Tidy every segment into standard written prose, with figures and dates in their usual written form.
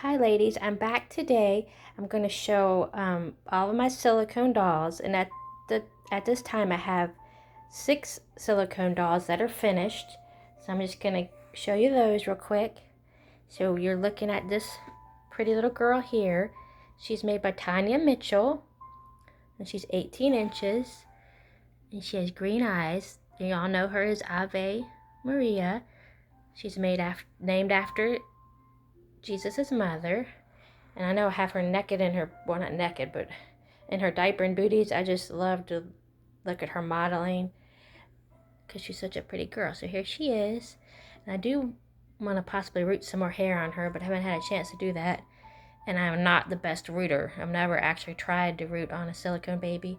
Hi ladies, I'm back today. I'm going to show all of my silicone dolls, and at this time I have 6 silicone dolls that are finished. So I'm just going to show you those real quick. So you're looking at this pretty little girl here. She's made by Tanya Mitchell, and she's 18 inches, and she has green eyes. You all know her as Ave Maria. She's named after Jesus' mother. And I know I have her naked in her, well, not naked, but in her diaper and booties. I just love to look at her modeling because she's such a pretty girl. So here she is. And I do want to possibly root some more hair on her, but I haven't had a chance to do that. And I'm not the best rooter. I've never actually tried to root on a silicone baby.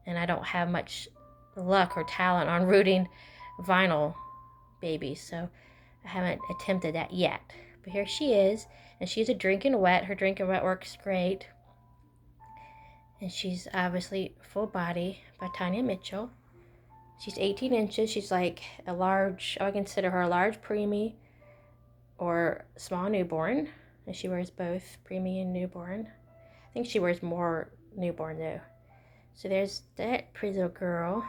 And I don't have much luck or talent on rooting vinyl babies. So I haven't attempted that yet. But here she is. And she's a drinking wet. Her drinking wet works great. And she's obviously full body by Tanya Mitchell. She's 18 inches. She's like a large, I would consider her a large preemie or small newborn. And she wears both preemie and newborn. I think she wears more newborn though. So there's that pretty little girl.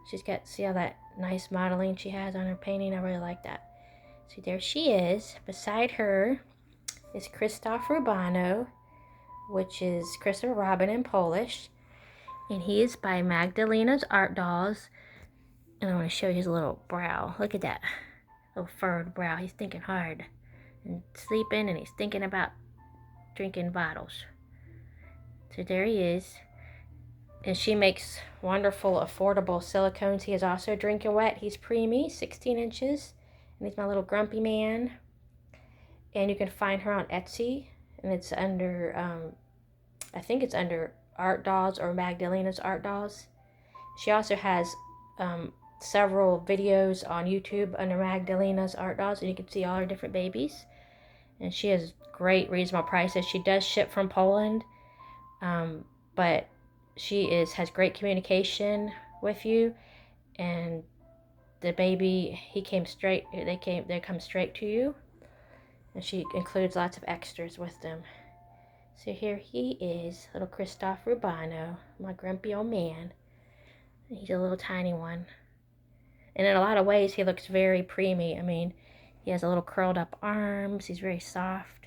She's got, see all that nice modeling she has on her painting? I really like that. So there she is. Beside her is Rubano, which is Christopher Robin in Polish. And he is by Magdalena's Art Dolls. And I want to show you his little brow. Look at that little furrowed brow. He's thinking hard and sleeping, and he's thinking about drinking bottles. So there he is. And she makes wonderful, affordable silicones. He is also drinking wet. He's preemie, 16 inches. And he's my little grumpy man. And you can find her on Etsy. And it's under, I think it's under Art Dolls or Magdalena's Art Dolls. She also has several videos on YouTube under Magdalena's Art Dolls. And you can see all her different babies. And she has great reasonable prices. She does ship from Poland. But she has great communication with you, and the baby, they come straight to you, and she includes lots of extras with them. So here he is, little Christoph Rubano, my grumpy old man. He's a little tiny one, and in a lot of ways he looks very preemie. I mean, he has a little curled up arms. He's very soft.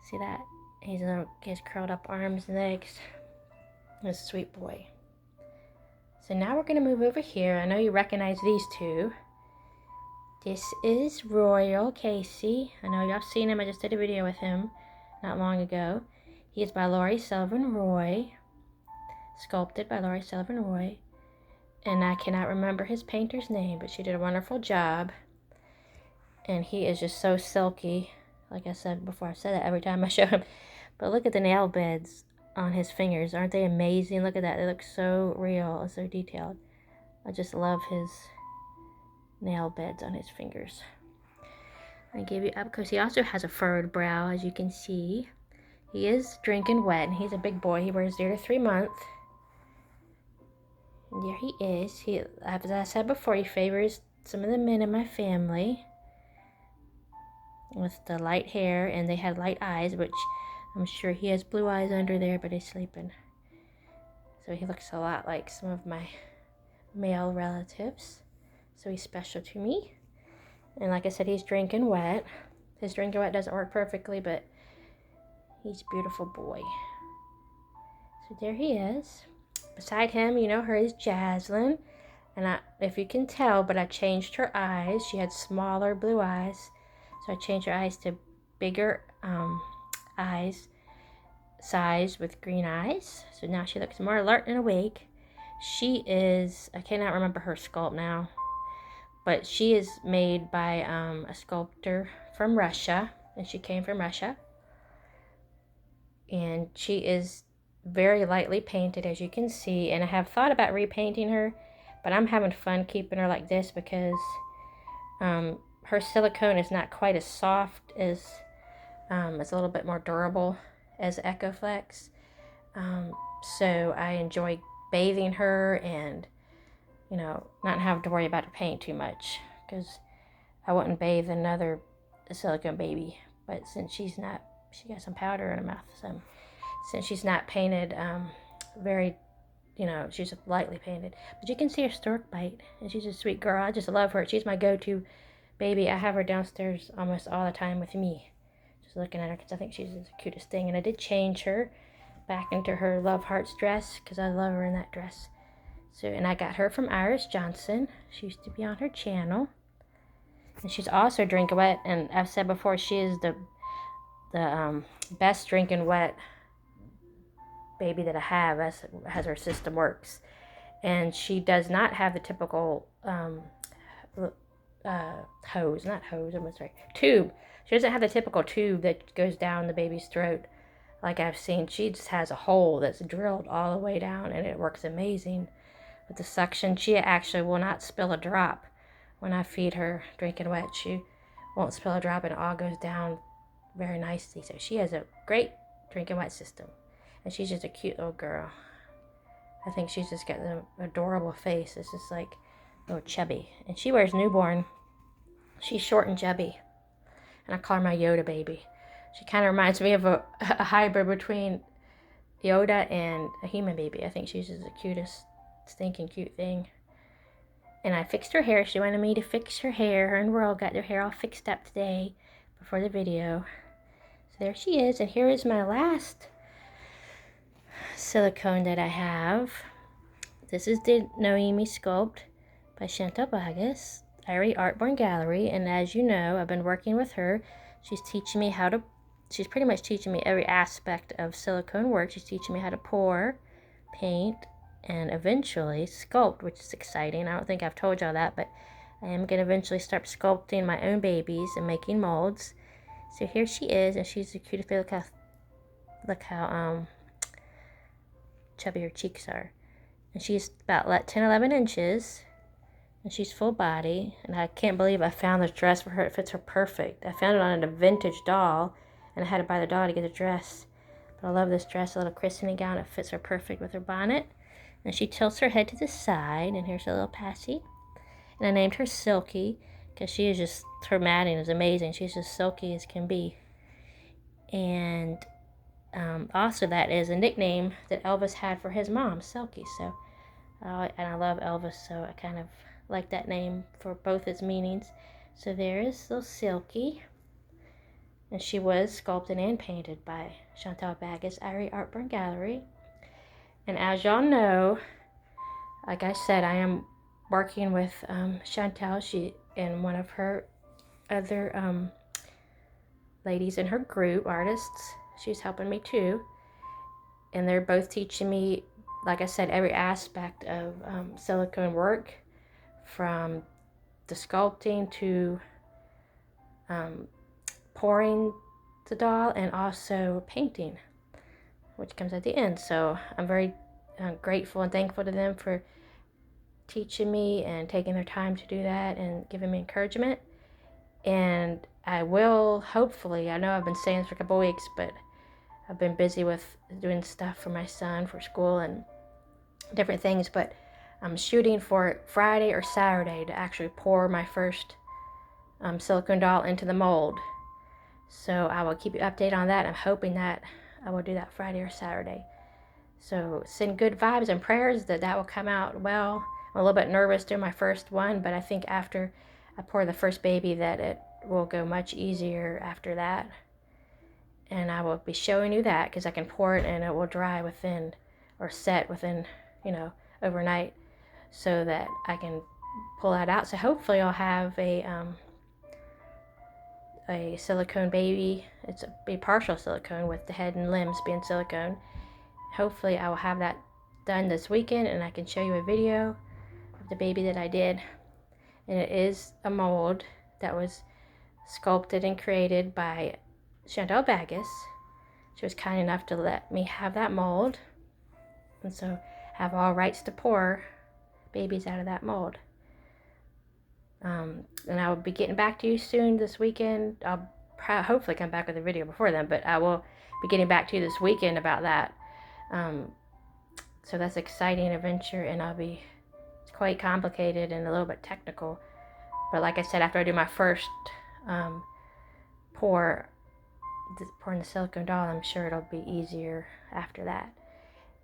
See that? He has curled up arms and legs. He's a sweet boy. So now we're going to move over here. I know you recognize these two. This is Royal Casey. I know y'all seen him. I just did a video with him not long ago. He is by Laurie Sullivan Roy. Sculpted by Laurie Sullivan Roy. And I cannot remember his painter's name, but she did a wonderful job. And he is just so silky. Like I said before, I've said that every time I show him. But look at the nail beds on his fingers. Aren't they amazing? Look at that. They look so real and so detailed. I just love his nail beds on his fingers. I give you up because he also has a furrowed brow, as you can see. He is drinking wet, and he's a big boy. He wears 0 to 3 months. And there he is. He, as I said before, he favors some of the men in my family with the light hair, and they have light eyes, which I'm sure he has blue eyes under there, but he's sleeping. So he looks a lot like some of my male relatives. So he's special to me. And like I said, he's drinking wet. His drinking wet doesn't work perfectly, but he's a beautiful boy. So there he is. Beside him, you know her is Jazlyn. And if you can tell, but I changed her eyes. She had smaller blue eyes. So I changed her eyes to bigger eyes size with green eyes. So now she looks more alert and awake. She is, I cannot remember her sculpt now, but she is made by a sculptor from Russia, and she came from Russia. And she is very lightly painted, as you can see, and I have thought about repainting her, but I'm having fun keeping her like this because her silicone is not quite as soft as, it's a little bit more durable as EcoFlex. So I enjoy bathing her and, you know, not having to worry about her paint too much, because I wouldn't bathe another silicone baby but since she's not, she got some powder in her mouth, so since she's not painted very, she's lightly painted, but you can see her stork bite, and she's a sweet girl. I just love her. She's my go-to baby. I have her downstairs almost all the time with me, just looking at her, because I think she's the cutest thing. And I did change her back into her Love Hearts dress, because I love her in that dress. So, and I got her from Iris Johnson. She used to be on her channel. And she's also drinking wet, and I've said before, she is the best drinking wet baby that I have, as her system works. And she does not have the typical tube. She doesn't have the typical tube that goes down the baby's throat like I've seen. She just has a hole that's drilled all the way down, and it works amazing with the suction. She actually will not spill a drop when I feed her drinking wet. She won't spill a drop, and it all goes down very nicely. So she has a great drinking wet system, and she's just a cute little girl. I think she's just got an adorable face. It's just like a little chubby, and she wears newborn. She's short and chubby, and I call her my Yoda baby. She kind of reminds me of a hybrid between Yoda and a human baby. I think she's just the cutest, stinking cute thing. And I fixed her hair. She wanted me to fix her hair. Her and World got their hair all fixed up today before the video. So there she is. And here is my last silicone that I have. This is the Noemi Sculpt by Chantal Bagas, Irie Artborn Gallery. And as you know, I've been working with her. She's pretty much teaching me every aspect of silicone work. She's teaching me how to pour, paint, and eventually sculpt, which is exciting. I don't think I've told y'all that, but I am going to eventually start sculpting my own babies and making molds. So here she is, and she's the cutest baby. Look how chubby her cheeks are. And she's about 10, 11 inches, and she's full body. And I can't believe I found this dress for her. It fits her perfect. I found it on a vintage doll, and I had to buy the doll to get the dress. But I love this dress, a little christening gown. It fits her perfect with her bonnet. And she tilts her head to the side, and here's a little passy. And I named her Silky, because she is just, her matting is amazing. She's just silky as can be. And also that is a nickname that Elvis had for his mom, Silky. So, and I love Elvis, so I kind of like that name for both its meanings. So there is little Silky. And she was sculpted and painted by Chantal Bagas, Irie Artborn Gallery. And as y'all know, like I said, I am working with Chantal. She and one of her other ladies in her group, artists. She's helping me too. And they're both teaching me, like I said, every aspect of silicone work, from the sculpting to pouring the doll, and also painting, which comes at the end. So I'm very grateful and thankful to them for teaching me and taking their time to do that and giving me encouragement. And I will, hopefully, I know I've been saying this for a couple weeks, but I've been busy with doing stuff for my son for school and different things, but I'm shooting for Friday or Saturday to actually pour my first silicone doll into the mold. So I will keep you updated on that. I'm hoping that I will do that Friday or Saturday. So send good vibes and prayers that will come out well. I'm a little bit nervous doing my first one, but I think after I pour the first baby that it will go much easier after that. And I will be showing you that, because I can pour it and it will dry within, or set within, overnight, so that I can pull that out. So hopefully I'll have a silicone baby. It's a partial silicone with the head and limbs being silicone. Hopefully I will have that done this weekend, and I can show you a video of the baby that I did. And it is a mold that was sculpted and created by Chantal Bagas. She was kind enough to let me have that mold, and so have all rights to pour babies out of that mold. And I will be getting back to you soon this weekend. I'll hopefully come back with a video before then, but I will be getting back to you this weekend about that. So that's an exciting adventure, and it's quite complicated and a little bit technical. But like I said, after I do my first pour, pouring the silicone doll, I'm sure it'll be easier after that.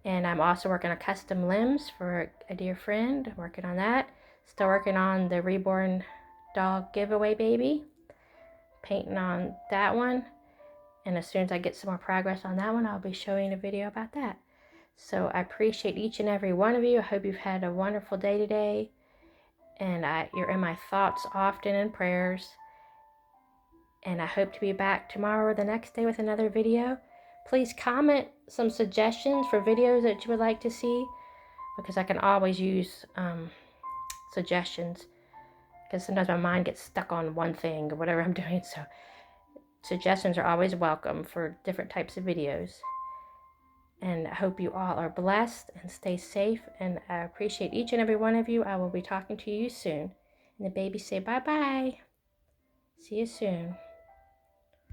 And I'm also working on custom limbs for a dear friend. Working on that. Still working on the reborn dog giveaway baby. Painting on that one. And as soon as I get some more progress on that one, I'll be showing a video about that. So I appreciate each and every one of you. I hope you've had a wonderful day today. And you're in my thoughts often and prayers. And I hope to be back tomorrow or the next day with another video. Please comment some suggestions for videos that you would like to see, because I can always use suggestions, because sometimes my mind gets stuck on one thing or whatever I'm doing. So suggestions are always welcome for different types of videos. And I hope you all are blessed and stay safe. And I appreciate each and every one of you. I will be talking to you soon. And the baby say bye-bye. See you soon.